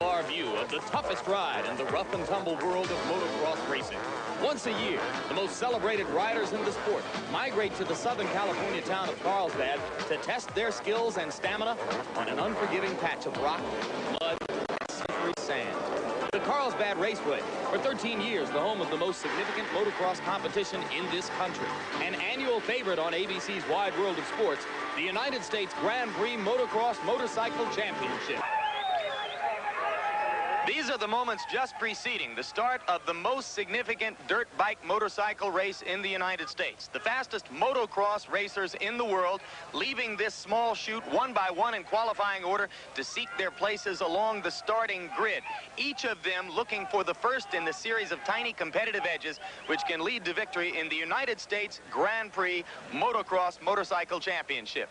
Our view of the toughest ride in the rough and tumble world of motocross racing. Once a year, the most celebrated riders in the sport migrate to the Southern California town of Carlsbad to test their skills and stamina on an unforgiving patch of rock, mud, and slippery sand. The Carlsbad Raceway, for 13 years the home of the most significant motocross competition in this country. An annual favorite on ABC's Wide World of Sports, the United States Grand Prix Motocross Motorcycle Championship. These are the moments just preceding the start of the most significant dirt bike motorcycle race in the United States. The fastest motocross racers in the world leaving this small chute one by one in qualifying order to seek their places along the starting grid. Each of them looking for the first in the series of tiny competitive edges which can lead to victory in the United States Grand Prix Motocross Motorcycle Championship.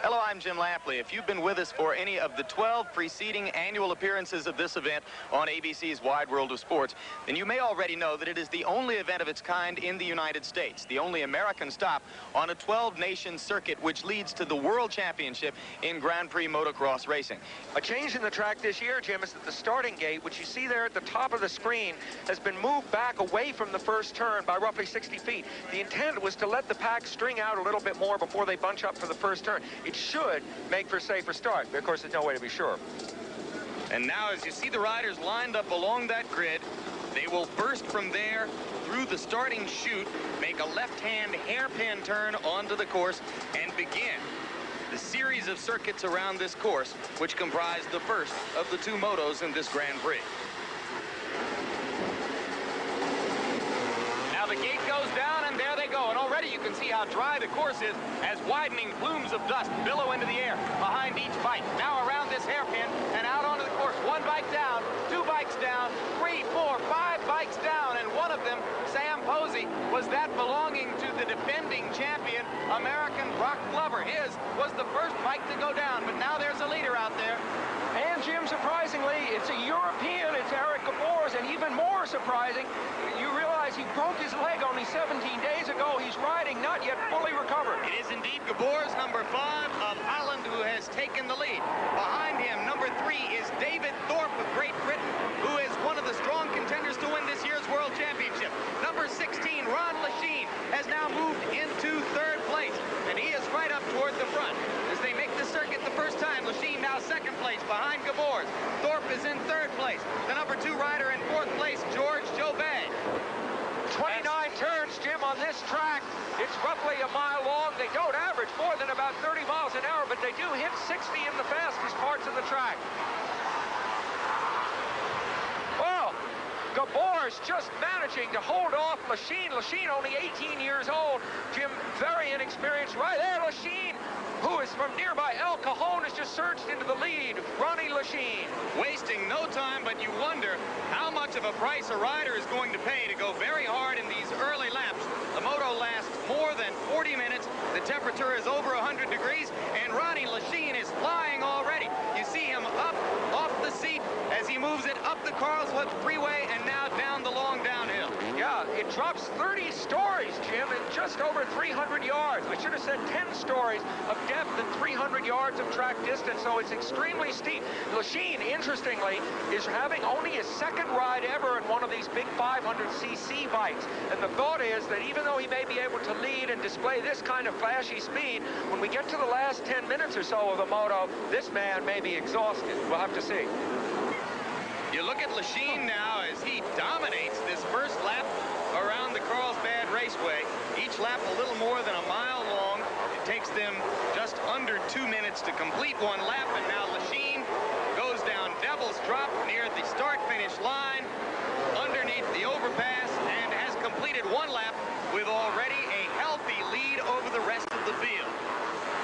Hello, I'm Jim Lampley. If you've been with us for any of the 12 preceding annual appearances of this event on ABC's Wide World of Sports, then you may already know that it is the only event of its kind in the United States, the only American stop on a 12-nation circuit which leads to the World Championship in Grand Prix motocross racing. A change in the track this year, Jim, is that the starting gate, which you see there at the top of the screen, has been moved back away from the first turn by roughly 60 feet. The intent was to let the pack string out a little bit more before they bunch up for the first turn. It should make for a safer start, but of course there's no way to be sure. And now as you see the riders lined up along that grid, they will burst from there through the starting chute, make a left-hand hairpin turn onto the course, and begin the series of circuits around this course, which comprise the first of the two motos in this Grand Prix. Now the gate goes down, and there they go. And already you can see how dry the course is as widening plumes of dust billow into the air behind each bike. Now around this hairpin and out onto the course. One bike down, two bikes down, 3, 4, 5 bikes down, and one of them, Sam Posey, was that belonging to the defending champion, American Brock Glover. His was the first bike to go down, but now there's a leader out there. And Jim, surprisingly, it's a European, it's Eric Gabors, and even more surprising, you realize he broke his leg only 17 days ago. He's riding, not yet fully recovered. It is indeed Gabors, number 5 of Holland, who has taken the lead. Behind him, number 3 is David Thorpe of Great Britain, who is one of the strong contenders to win this year's World Championship. Number 16, Ron Lachine, has now moved into 3rd place, and he is right up toward the front. As they make the circuit the first time, Lachine now 2nd place behind Gabors. Thorpe is in 3rd place. The number 2 rider in 4th place, George Jobet. 29 turns, Jim, on this track. It's roughly a mile long. They don't average more than about 30 miles an hour, but they do hit 60 in the fastest parts of the track. Well, Gabors just managing to hold off Lachine. Lachine only 18 years old. Jim, very inexperienced. Right there, Lachine, who is from nearby El Cajon, has just surged into the lead. Ronnie Lachine. Wasting no time, but you wonder how much of a price a rider is going to pay to go very hard in these early laps. The moto lasts more than 40 minutes. The temperature is over 100 degrees, and Ronnie Lachine is flying already. You see him up off the seat as he moves it up the Carlsbad freeway and now down the long downhill. Yeah, it drops 30 stories, Jim, in just over 300 yards. We should have said 10 stories of depth and 300 yards of track distance, so it's extremely steep. Lachine, interestingly, is having only his 2nd ride ever in one of these big 500cc bikes. And the thought is that even though he may be able to lead and display this kind of flashy speed, when we get to the last 10 minutes or so of the moto, this man may be exhausted. We'll have to see. You look at Lachine now as he dominates this first lap around the Carlsbad Raceway. Each lap a little more than a mile long. It takes them just under 2 minutes to complete one lap, and now Lachine goes down Devil's Drop near the start-finish line underneath the overpass and has completed one lap with already a healthy lead over the rest of the field.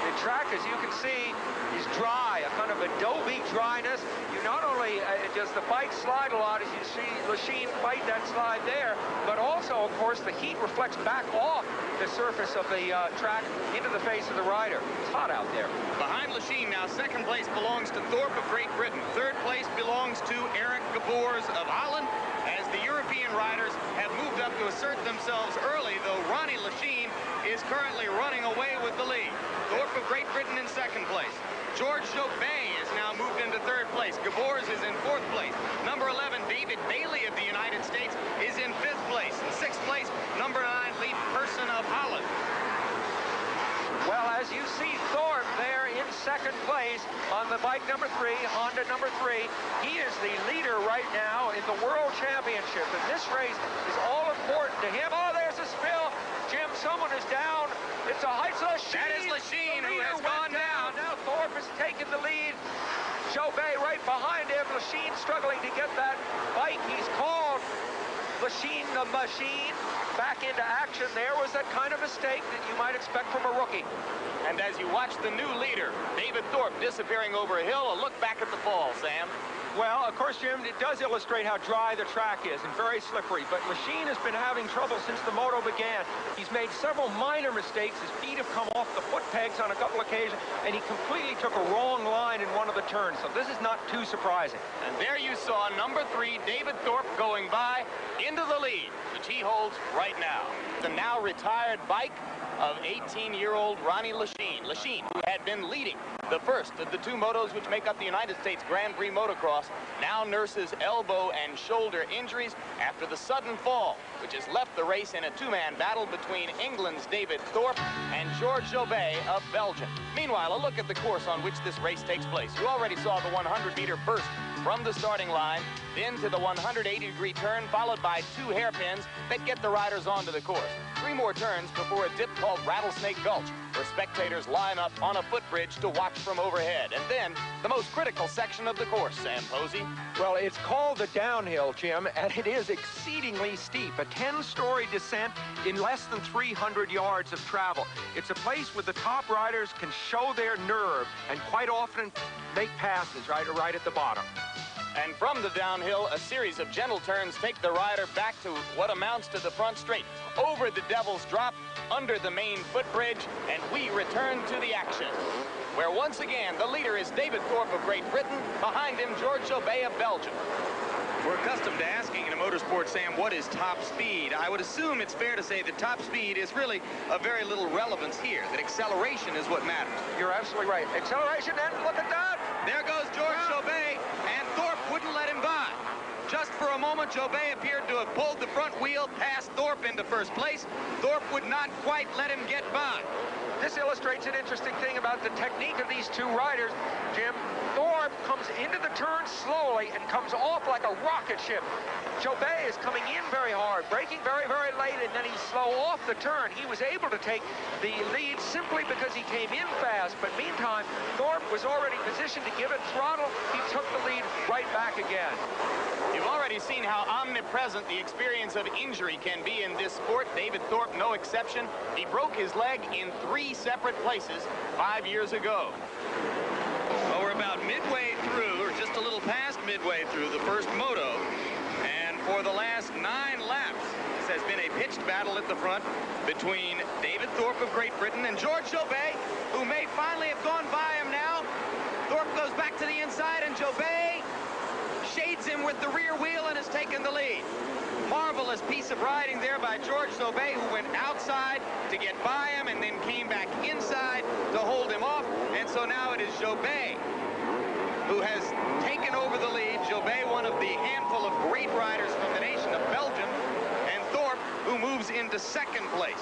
The track, as you can see, is dry, a kind of adobe dryness. You not only does the bike slide a lot, as you see Lachine fight that slide there, but also, of course, the heat reflects back off the surface of the track into the face of the rider. It's hot out there. Behind Lachine now, 2nd place belongs to Thorpe of Great Britain. 3rd place belongs to Eric Gabors of Holland, as the European riders have moved up to assert themselves early, though Ronnie Lachine is currently running away with the lead. Thorpe of Great Britain in 2nd place. George Jobet is now moved into 3rd place. Gabors is in 4th place. Bailey of the United States is in 5th place. In 6th place, number 9, Lee Person of Holland. Well, as you see Thorpe there in 2nd place on the bike number 3, Honda number 3. He is the leader right now in the World Championship, and this race is all important to him. Oh, there's a spill. Jim, someone is down. It's a Lachine. That is Lachine who has gone down. Now Thorpe has taken the lead. Jobé right behind him. Lachine struggling to get that bike. He's called Lachine the Machine back into action. There was that kind of mistake that you might expect from a rookie. And as you watch the new leader, David Thorpe, disappearing over a hill, a look back at the fall, Sam. Well, of course, Jim, it does illustrate how dry the track is and very slippery, but Lachine has been having trouble since the moto began. He's made several minor mistakes. His feet have come off the foot pegs on a couple occasions, and he completely took a wrong line in one of the turns, so this is not too surprising. And there you saw number 3, David Thorpe, going by into the lead, which he holds right now. The now retired bike of 18-year-old Ronnie Lachine. Lachine, who had been leading the first of the 2 motos which make up the United States Grand Prix motocross, now nurses elbow and shoulder injuries after the sudden fall, which has left the race in a 2-man battle between England's David Thorpe and George Jobé of Belgium. Meanwhile, a look at the course on which this race takes place. You already saw the 100-meter burst from the starting line, then to the 180-degree turn, followed by 2 hairpins that get the riders onto the course. 3 more turns before a dip called Rattlesnake Gulch, where spectators line up on a footbridge to watch from overhead. And then, the most critical section of the course, Sam Posey. Well, it's called the downhill, Jim, and it is exceedingly steep. A 10-story descent in less than 300 yards of travel. It's a place where the top riders can show their nerve and quite often make passes right at the bottom. And from the downhill, a series of gentle turns take the rider back to what amounts to the front straight, over the Devil's Drop, under the main footbridge, and we return to the action, where once again the leader is David Thorpe of Great Britain, behind him George Jobé of Belgium. We're accustomed to asking in a motorsport, Sam, what is top speed? I would assume it's fair to say that top speed is really of very little relevance here, that acceleration is what matters. You're absolutely right. Acceleration, and look at that! There goes George Jobé, and Thorpe wouldn't let him by. Just for a moment, Jobé appeared to have pulled the front wheel past Thorpe into first place. Thorpe would not quite let him get by. This illustrates an interesting thing about the technique of these 2 riders, Jim. Thorpe comes into the turn slowly and comes off like a rocket ship. Jobé is coming in very hard, braking very, very late, and then he's slow off the turn. He was able to take the lead simply because he came in fast, but meantime, Thorpe was already positioned to give it throttle. He took the lead right back again. You've already seen how omnipresent the experience of injury can be in this sport. David Thorpe, no exception. He broke his leg in 3 separate places 5 years ago. Well, we're about midway through, or just a little past midway through, the first moto. And for the last 9 laps, this has been a pitched battle at the front between David Thorpe of Great Britain and George Jobé, who may finally have gone by him now. Thorpe goes back to the inside, and Jobé shades him with the rear wheel and has taken the lead. Marvelous piece of riding there by George Jobé, who went outside to get by him and then came back inside to hold him off. And so now it is Jobé who has taken over the lead. Jobé, one of the handful of great riders from the nation of Belgium, and Thorpe, who moves into 2nd place.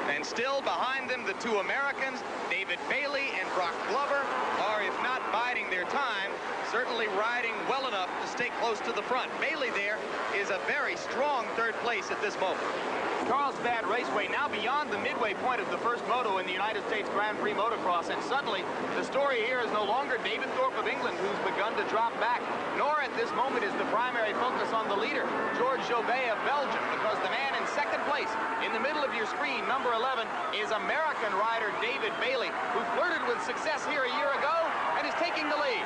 And still behind them, the 2 Americans, David Bailey and Brock Glover, are, if not biding their time, certainly riding well enough to stay close to the front. Bailey there is a very strong 3rd place at this moment. Carlsbad Raceway now beyond the midway point of the first moto in the United States Grand Prix motocross, and suddenly the story here is no longer David Thorpe of England, who's begun to drop back, nor at this moment is the primary focus on the leader, George Jobé of Belgium, because the man in 2nd place in the middle of your screen, number 11, is American rider David Bailey, who flirted with success here a year ago and is taking the lead.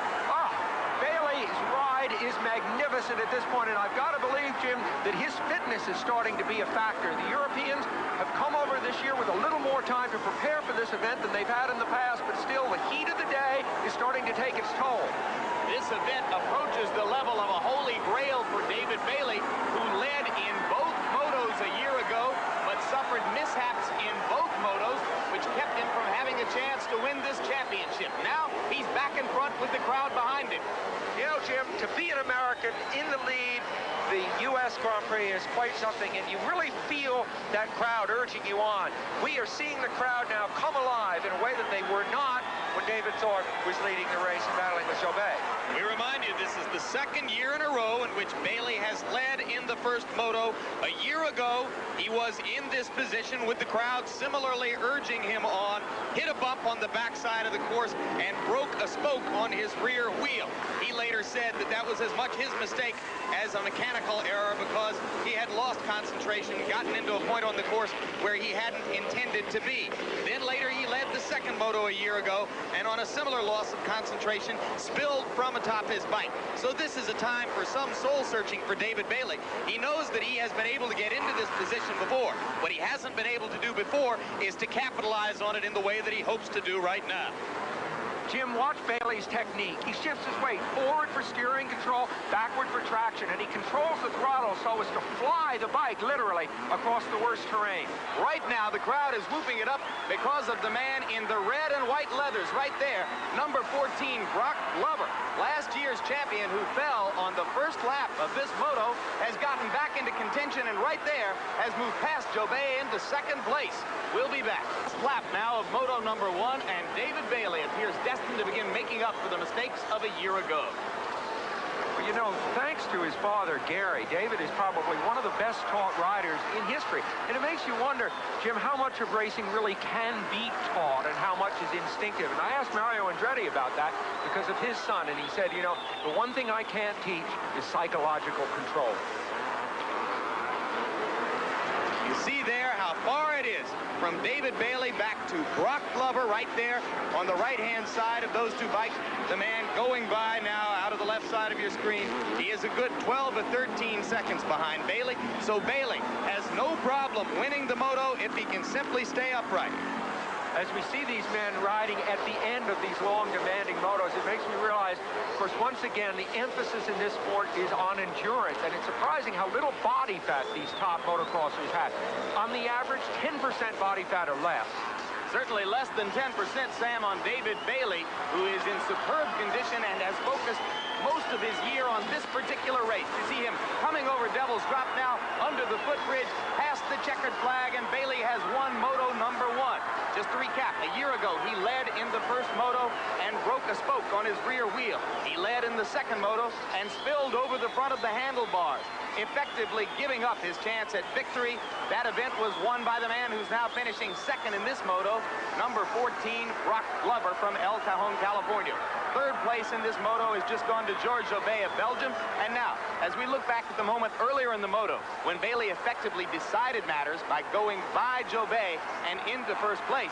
Bailey's ride is magnificent at this point, and I've got to believe, Jim, that his fitness is starting to be a factor. The Europeans have come over this year with a little more time to prepare for this event than they've had in the past, but still the heat of the day is starting to take its toll. This event approaches the level of a holy grail for David Bailey, who led in both motos a year ago, but suffered mishaps in both motos, which kept him from having a chance to win this championship. Now, he's back in front with the crowd behind him. You know, Jim, to be an American in the lead. The U.S. Grand Prix is quite something, and you really feel that crowd urging you on. We are seeing the crowd now come alive in a way that they were not when David Thorpe was leading the race and battling with Jobet. We remind you, this is the second year in a row in which Bailey has led in the first moto. A year ago, he was in this position with the crowd similarly urging him on, hit a bump on the backside of the course, and broke a spoke on his rear wheel. He later said that that was as much his mistake as a mechanical error because he had lost concentration, gotten into a point on the course where he hadn't intended to be. Then later he led the second moto a year ago, and on a similar loss of concentration, spilled from atop his bike. So this is a time for some soul searching for David Bailey. He knows that he has been able to get into this position before. What he hasn't been able to do before is to capitalize on it in the way that he hopes to do right now. Jim, watch Bailey's technique. He shifts his weight forward for steering control, backward for traction, and he controls the throttle so as to fly the bike, literally, across the worst terrain. Right now, the crowd is whooping it up because of the man in the red and white leathers right there, number 14, Brock Glover. Last year's champion who fell on the first lap of this moto has gotten back into contention, and right there has moved past Jobet into second place. We'll be back. Lap now of moto number 1, and David Bailey appears destined to begin making up for the mistakes of a year ago. Well, you know, thanks to his father, Gary, David is probably one of the best taught riders in history. And it makes you wonder, Jim, how much of racing really can be taught and how much is instinctive. And I asked Mario Andretti about that because of his son, and he said, you know, the one thing I can't teach is psychological control. You see there how far it is from David Bailey back to Brock Glover right there on the right-hand side of those two bikes. The man going by now out of the left side of your screen. He is a good 12 or 13 seconds behind Bailey. So Bailey has no problem winning the moto if he can simply stay upright. As we see these men riding at the end of these long, demanding motos, it makes me realize, of course, once again, the emphasis in this sport is on endurance, and it's surprising how little body fat these top motocrossers have. On the average, 10% body fat or less. Certainly less than 10%, Sam, on David Bailey, who is in superb condition and has focused most of his year on this particular race. You see him coming over Devil's Drop now under the footbridge, past the checkered flag, and Bailey has won moto number 1. Just to recap, a year ago, he led in the first moto and broke a spoke on his rear wheel. He led in the second moto and spilled over the front of the handlebars, effectively giving up his chance at victory. That event was won by the man who's now finishing second in this moto, number 14, Brock Glover from El Cajon, California. Third place in this moto has just gone to George Jobet of Belgium. And now, as we look back at the moment earlier in the moto, when Bailey effectively decided matters by going by Jobet and into first place.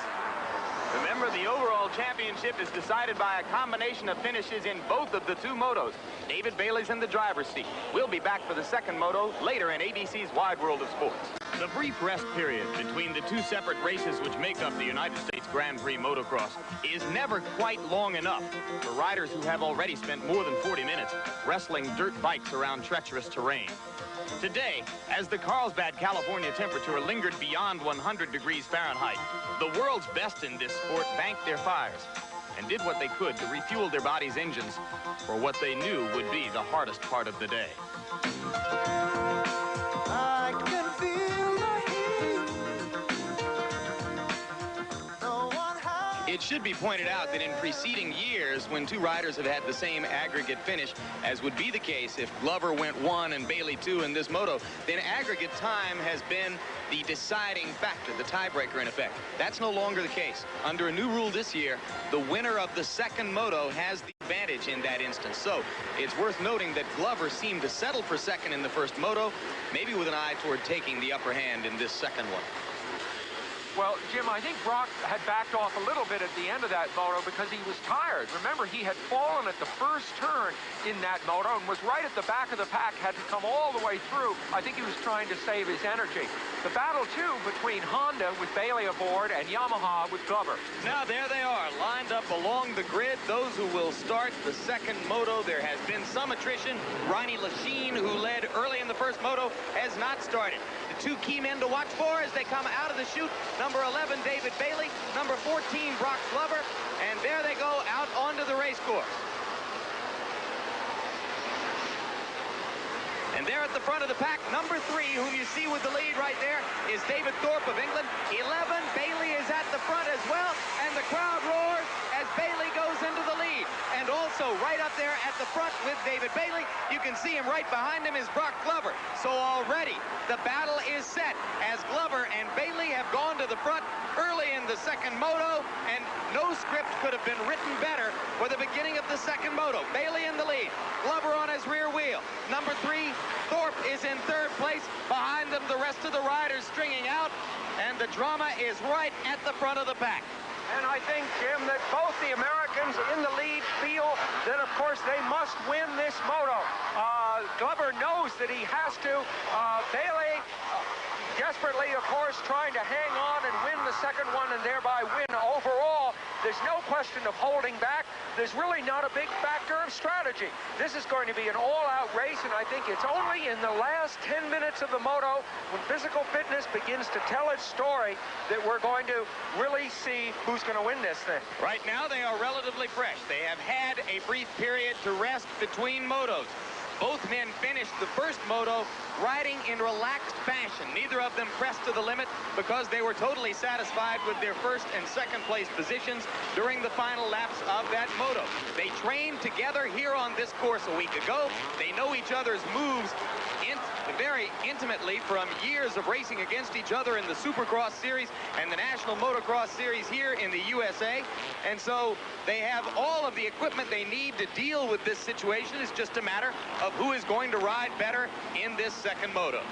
Remember, the overall championship is decided by a combination of finishes in both of the two motos. David Bailey's in the driver's seat. We'll be back for the second moto later in ABC's Wide World of Sports. The brief rest period between the two separate races which make up the United States Grand Prix motocross is never quite long enough for riders who have already spent more than 40 minutes wrestling dirt bikes around treacherous terrain. Today, as the Carlsbad, California temperature lingered beyond 100 degrees Fahrenheit, the world's best in this sport banked their fires and did what they could to refuel their bodies' engines for what they knew would be the hardest part of the day. I can feel the heat. It should be pointed out that in preceding years, when two riders have had the same aggregate finish, as would be the case if Glover went 1 and Bailey 2 in this moto, then aggregate time has been the deciding factor, the tiebreaker in effect. That's no longer the case. Under a new rule this year, the winner of the second moto has the advantage in that instance. So it's worth noting that Glover seemed to settle for second in the first moto, maybe with an eye toward taking the upper hand in this second one. Well, Jim, I think Brock had backed off a little bit at the end of that moto because he was tired. Remember, he had fallen at the first turn in that moto and was right at the back of the pack, had to come all the way through. I think he was trying to save his energy. The battle, too, between Honda with Bailey aboard and Yamaha with Glover. Now, there they are, lined up along the grid, those who will start the second moto. There has been some attrition. Ronnie Lachine, who led early in the first moto, has not started. The two key men to watch for as they come out of the chute, number 11, David Bailey, number 14, Brock Glover, and there they go out onto the race course. And there at the front of the pack, number 3, whom you see with the lead right there, is David Thorpe of England. 11, Bailey is at the front as well, and the crowd roars as Bailey goes into the lead. And also right up there at the front with David Bailey, you can see him right behind him is Brock Glover. So already the battle is set as Glover and Bailey have gone to the front early in the second moto, and no script could have been written better for the beginning of the second moto. Bailey in the lead, Glover on his rear wheel. Number 3, Thorpe is in third place. Behind them, the rest of the riders stringing out, and the drama is right at the front of the pack. And I think, Jim, that both the Americans in the lead feel that, of course, they must win this moto. Glover knows that he has to. Bailey desperately, of course, trying to hang on and win the second one and thereby win overall. There's no question of holding back. There's really not a big factor of strategy. This is going to be an all-out race, and I think it's only in the last 10 minutes of the moto, when physical fitness begins to tell its story, that we're going to really see who's going to win this thing. Right now, they are relatively fresh. They have had a brief period to rest between motos. Both men finished the first moto riding in relaxed fashion. Neither of them pressed to the limit because they were totally satisfied with their first and second place positions during the final laps of that moto. They trained together here on this course a week ago. They know each other's moves very intimately from years of racing against each other in the Supercross Series and the National Motocross Series here in the USA. And so they have all of the equipment they need to deal with this situation. It's just a matter of who is going to ride better in this second moto.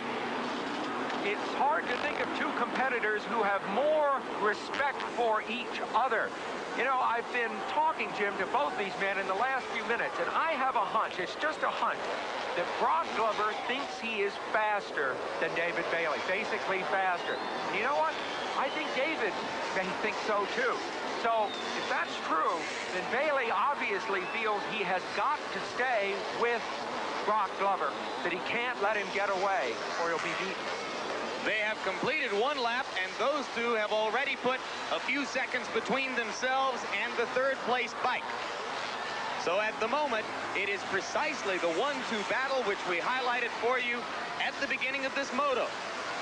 It's hard to think of two competitors who have more respect for each other. You know, I've been talking, Jim, to both these men in the last few minutes, and I have a hunch, it's just a hunch, that Brock Glover thinks he is faster than David Bailey, basically faster. And you know what? I think David may think so too. So if that's true, then Bailey obviously feels he has got to stay with Brock Glover, that he can't let him get away or he'll be beaten. They have completed one lap, and those two have already put a few seconds between themselves and the third place bike. So at the moment, it is precisely the 1-2 battle which we highlighted for you at the beginning of this moto.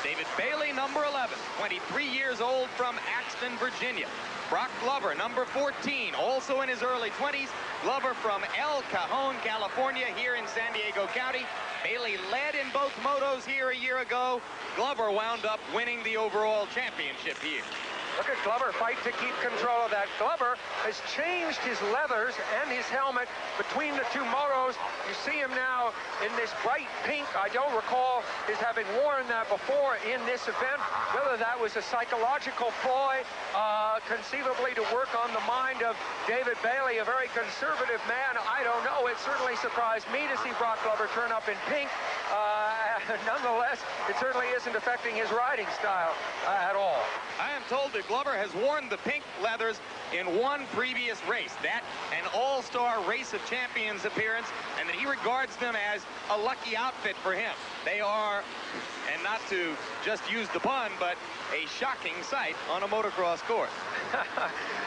David Bailey, number 11, 23 years old from Axton, Virginia. Brock Glover, number 14, also in his early 20s. Glover from El Cajon, California, here in San Diego County. Bailey led in both motos here a year ago. Glover wound up winning the overall championship here. Look at Glover fight to keep control of that. Glover has changed his leathers and his helmet between the two motos. You see him now in this bright pink. I don't recall his having worn that before in this event. Whether that was a psychological ploy, conceivably to work on the mind of David Bailey, a very conservative man, I don't know. It certainly surprised me to see Brock Glover turn up in pink. Nonetheless, it certainly isn't affecting his riding style at all. I am told that Glover has worn the pink leathers in one previous race, that an all-star Race of Champions appearance, and that he regards them as a lucky outfit for him. They are, and not to just use the pun, but a shocking sight on a motocross course.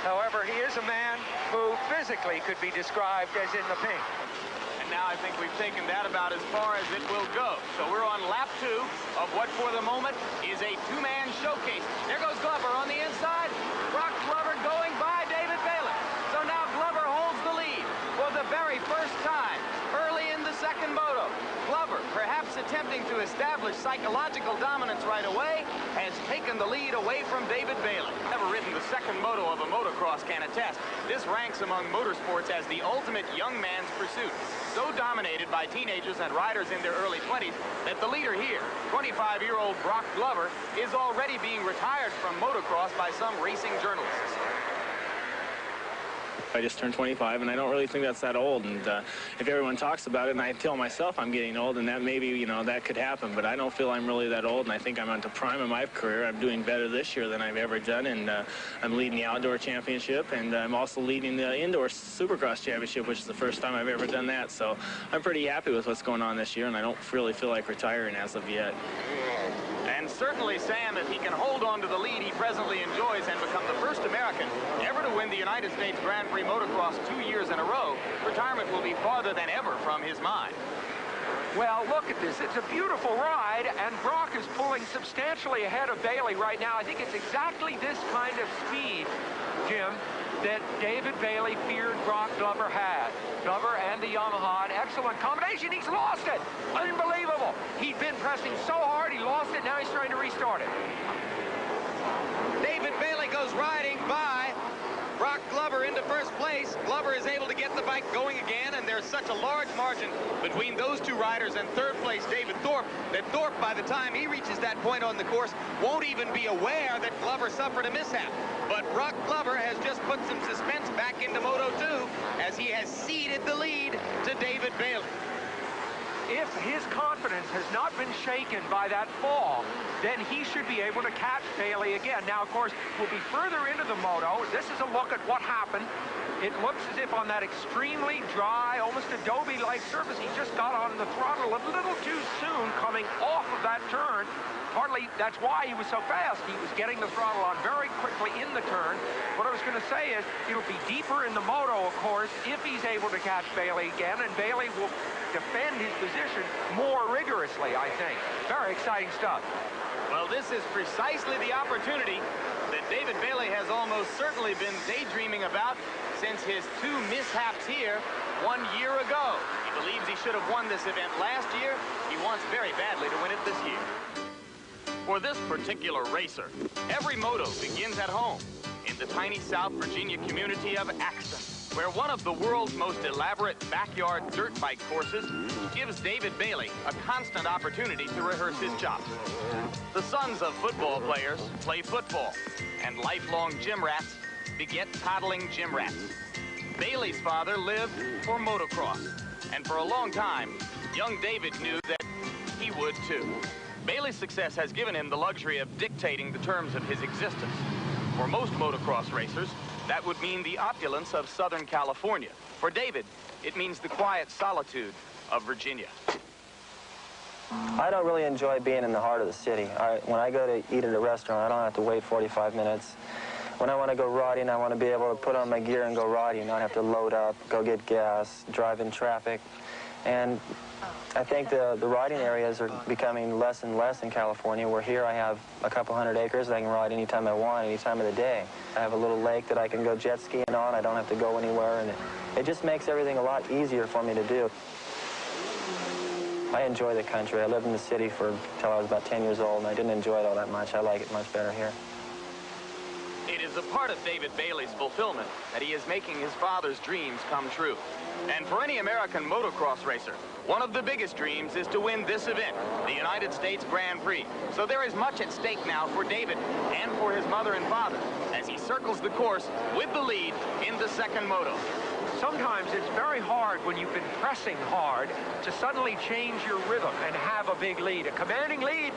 However, he is a man who physically could be described as in the pink. Now I think we've taken that about as far as it will go. So we're on lap 2 of what for the moment is a two-man showcase. There goes Glover on the inside. Brock Glover going by David Bailey. So now Glover holds the lead for the very first time early in the second moto. Glover, perhaps attempting to establish psychological dominance right away, has taken the lead away from David Bailey. Never ridden the second moto of a motocross can attest. This ranks among motorsports as the ultimate young man's pursuit. So dominated by teenagers and riders in their early 20s that the leader here, 25-year-old Brock Glover, is already being retired from motocross by some racing journalists. I just turned 25, and I don't really think that's that old. And if everyone talks about it, and I tell myself I'm getting old, and that maybe, you know, that could happen. But I don't feel I'm really that old, and I think I'm at the prime of my career. I'm doing better this year than I've ever done, and I'm leading the outdoor championship, and I'm also leading the indoor Supercross championship, which is the first time I've ever done that. So I'm pretty happy with what's going on this year, and I don't really feel like retiring as of yet. And certainly, Sam, if he can hold on to the lead he presently enjoys and become the first American ever to win the United States Grand Prix Motocross 2 years in a row, retirement will be farther than ever from his mind. Well, look at this. It's a beautiful ride, and Brock is pulling substantially ahead of Bailey right now. I think it's exactly this kind of speed, Jim, that David Bailey feared Brock Glover had. Glover and the Yamaha, an excellent combination. He's lost it. Unbelievable. He'd been pressing so hard, he lost it. Now he's trying to restart it. David Bailey goes riding by Brock Glover into first place. Glover is able to get the bike going again, and there's such a large margin between those two riders and third place David Thorpe that Thorpe, by the time he reaches that point on the course, won't even be aware that Glover suffered a mishap. But Brock Glover has just put some suspense back into Moto 2 as he has ceded the lead to David Bailey. If his confidence has not been shaken by that fall, then he should be able to catch Bailey again. Now, of course, we'll be further into the moto. This is a look at what happened. It looks as if on that extremely dry, almost adobe-like surface, he just got on the throttle a little too soon coming off of that turn. Partly, that's why he was so fast. He was getting the throttle on very quickly in the turn. What I was going to say is, it'll be deeper in the moto, of course, if he's able to catch Bailey again, and Bailey will defend his position more rigorously, I think. Very exciting stuff. Well, this is precisely the opportunity that David Bailey has almost certainly been daydreaming about since his two mishaps here 1 year ago. He believes he should have won this event last year. He wants very badly to win it this year. For this particular racer, every moto begins at home in the tiny South Virginia community of Axton, where one of the world's most elaborate backyard dirt bike courses gives David Bailey a constant opportunity to rehearse his chops. The sons of football players play football, and lifelong gym rats beget toddling gym rats. Bailey's father lived for motocross, and for a long time, young David knew that he would too. Bailey's success has given him the luxury of dictating the terms of his existence. For most motocross racers, that would mean the opulence of Southern California. For David, it means the quiet solitude of Virginia. I don't really enjoy being in the heart of the city. When I go to eat at a restaurant, I don't have to wait 45 minutes. When I want to go riding, I want to be able to put on my gear and go riding, not have to load up, go get gas, drive in traffic. And I think the riding areas are becoming less and less in California, where here I have a couple hundred acres that I can ride anytime I want, any time of the day. I have a little lake that I can go jet skiing on. I don't have to go anywhere, and it just makes everything a lot easier for me to do. I enjoy the country. I lived in the city until I was about 10 years old, and I didn't enjoy it all that much. I like it much better here. It is a part of David Bailey's fulfillment that he is making his father's dreams come true. And for any American motocross racer, one of the biggest dreams is to win this event, the United States Grand Prix. So there is much at stake now for David and for his mother and father as he circles the course with the lead in the second moto. Sometimes it's very hard when you've been pressing hard to suddenly change your rhythm and have a big lead. A commanding lead.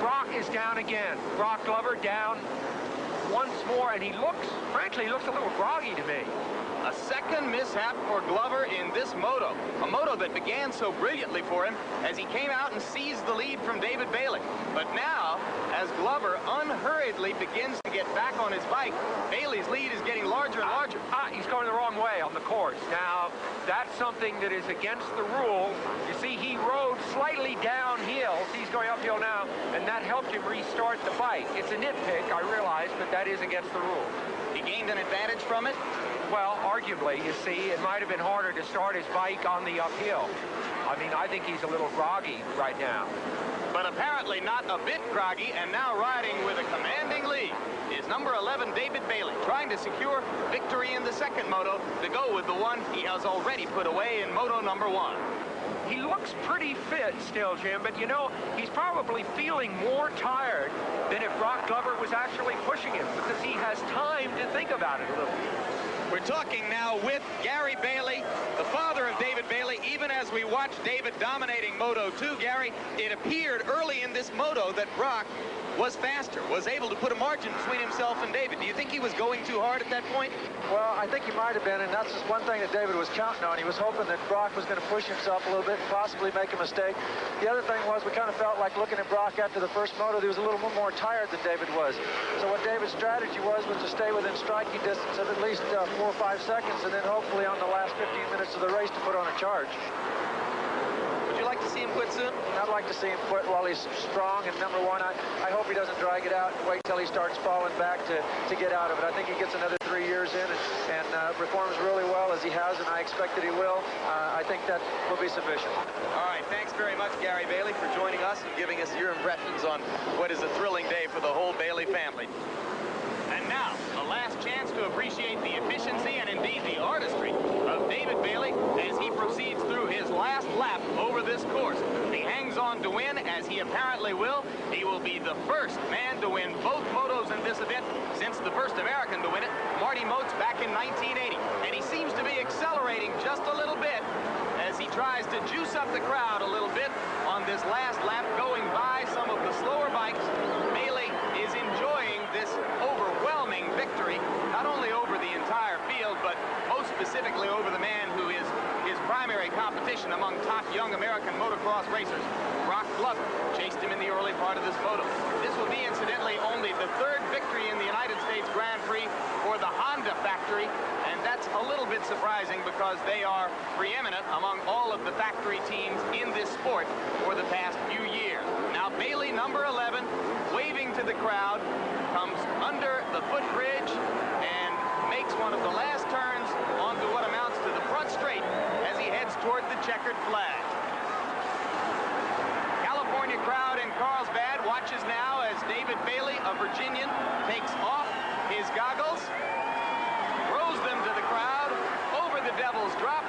Brock is down again. Brock Glover down once more, and he looks, frankly, looks a little groggy to me. A second mishap for Glover in this moto, a moto that began so brilliantly for him as he came out and seized the lead from David Bailey. But now, as Glover unhurriedly begins to get back on his bike, Bailey's lead is getting larger and larger. He's going the wrong way on the course. Now, that's something that is against the rules. You see, he rode slightly downhill. He's going uphill now, and that helped him restart the bike. It's a nitpick, I realize, but that is against the rules. He gained an advantage from it? Well, arguably, you see, it might have been harder to start his bike on the uphill. I mean, I think he's a little groggy right now. But apparently not a bit groggy, and now riding with a commanding lead is number 11, David Bailey, trying to secure victory in the second moto to go with the one he has already put away in moto number 1. He looks pretty fit still, Jim, but you know, he's probably feeling more tired than if Brock Glover was actually pushing him, because he has time to think about it a little. We're talking now with Gary Bailey, the father of David Bailey. Even as we watch David dominating Moto 2, Gary, it appeared early in this moto that Brock was faster, was able to put a margin between himself and David. Do you think he was going too hard at that point? Well, I think he might have been, and that's just one thing that David was counting on. He was hoping that Brock was going to push himself a little bit and possibly make a mistake. The other thing was, we kind of felt like looking at Brock after the first moto, he was a little more tired than David was. So what David's strategy was to stay within striking distance of at least 4 or 5 seconds, and then hopefully on the last 15 minutes of the race to put on a charge. Would you like to see I'd like to see him quit while he's strong. And number one, I hope he doesn't drag it out and wait till he starts falling back to get out of it. I think he gets another 3 years in and performs really well as he has, and I expect that he will. I think that will be sufficient. All right, thanks very much, Gary Bailey, for joining us and giving us your impressions on what is a thrilling day for the whole Bailey family. And now, the last chance to appreciate the efficiency and indeed the artistry of David Bailey as he proceeds through his last lap over this course. If he hangs on to win, as he apparently will, he will be the first man to win both motos in this event since the first American to win it, Marty Moats, back in 1980. And he seems to be accelerating just a little bit as he tries to juice up the crowd a little bit on this last lap, going by some of the slower bikes. Bailey is enjoying this overwhelming victory, not only over the entire field, but most specifically over the man who is his primary competition among top young American motocross racers. Brock Glover chased him in the early part of this photo. This will be, incidentally, only the third victory in the United States Grand Prix for the Honda factory, and that's a little bit surprising because they are preeminent among all of the factory teams in this sport for the past few years. Now Bailey, number 11, waving to the crowd, comes under the footbridge and makes one of the last turns onto what amounts to the front straight as he heads toward the checkered flag. California crowd in Carlsbad watches now as David Bailey, a Virginian, takes off his goggles, throws them to the crowd over the Devil's Drop,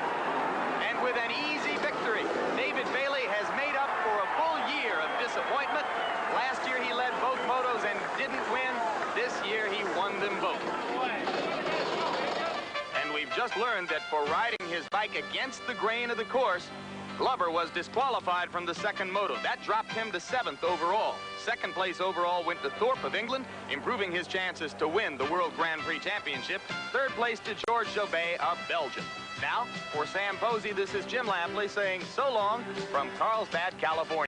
and with an easy victory, David Bailey has made up for a full year of disappointment. Last year he led both motos and didn't win. This year he won them both. And we've just learned that for riding his bike against the grain of the course, Glover was disqualified from the second moto. That dropped him to 7th overall. Second place overall went to Thorpe of England, improving his chances to win the World Grand Prix Championship. Third place to George Jobet of Belgium. Now, for Sam Posey, this is Jim Lampley saying so long from Carlsbad, California.